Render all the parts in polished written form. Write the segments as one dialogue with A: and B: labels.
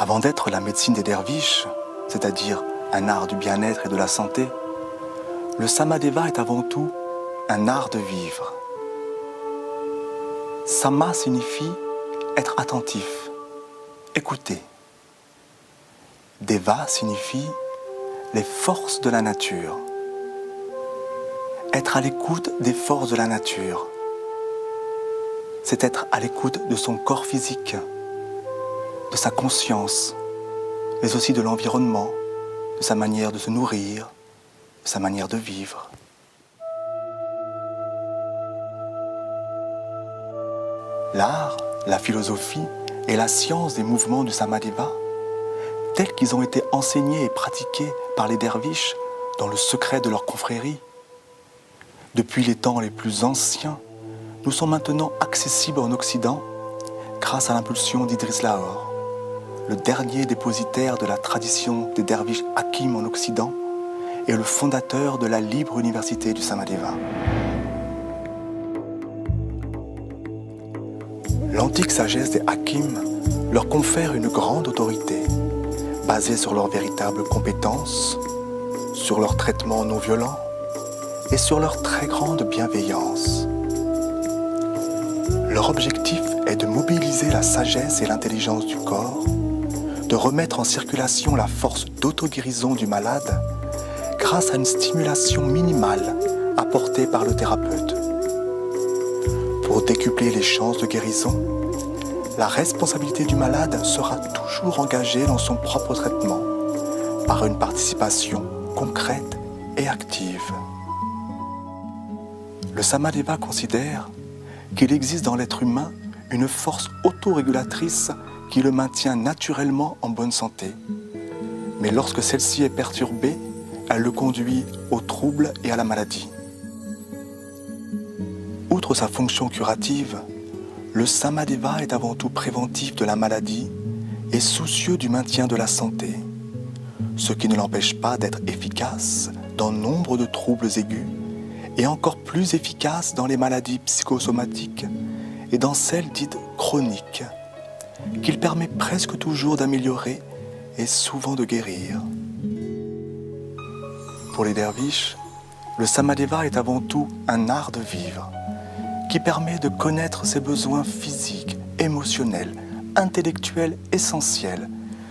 A: Avant d'être la médecine des derviches, c'est-à-dire un art du bien-être et de la santé, le Samadeva est avant tout un art de vivre. Sama signifie être attentif, écouter. Deva signifie les forces de la nature. Être à l'écoute des forces de la nature, c'est être à l'écoute de son corps physique, de sa conscience, mais aussi de l'environnement, de sa manière de se nourrir, de sa manière de vivre. L'art, la philosophie et la science des mouvements du Samadeva, tels qu'ils ont été enseignés et pratiqués par les derviches dans le secret de leur confrérie, depuis les temps les plus anciens, nous sont maintenant accessibles en Occident grâce à l'impulsion d'Idriss Lahore, le dernier dépositaire de la tradition des derviches Hakim en Occident et le fondateur de la libre université du Samadeva. L'antique sagesse des Hakim leur confère une grande autorité, basée sur leurs véritables compétences, sur leur traitement non violent et sur leur très grande bienveillance. Leur objectif est de mobiliser la sagesse et l'intelligence du corps, de remettre en circulation la force d'auto-guérison du malade grâce à une stimulation minimale apportée par le thérapeute. Pour décupler les chances de guérison, la responsabilité du malade sera toujours engagée dans son propre traitement par une participation concrète et active. Le Samadeva considère qu'il existe dans l'être humain une force autorégulatrice qui le maintient naturellement en bonne santé. Mais lorsque celle-ci est perturbée, elle le conduit au trouble et à la maladie. Outre sa fonction curative, le Samadeva est avant tout préventif de la maladie et soucieux du maintien de la santé, ce qui ne l'empêche pas d'être efficace dans nombre de troubles aigus et encore plus efficace dans les maladies psychosomatiques et dans celles dites chroniques, qu'il permet presque toujours d'améliorer et souvent de guérir. Pour les derviches, le Samadeva est avant tout un art de vivre qui permet de connaître ses besoins physiques, émotionnels, intellectuels essentiels,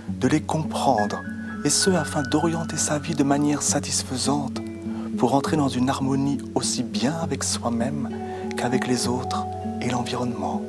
A: de les comprendre, et ce afin d'orienter sa vie de manière satisfaisante pour entrer dans une harmonie aussi bien avec soi-même qu'avec les autres et l'environnement.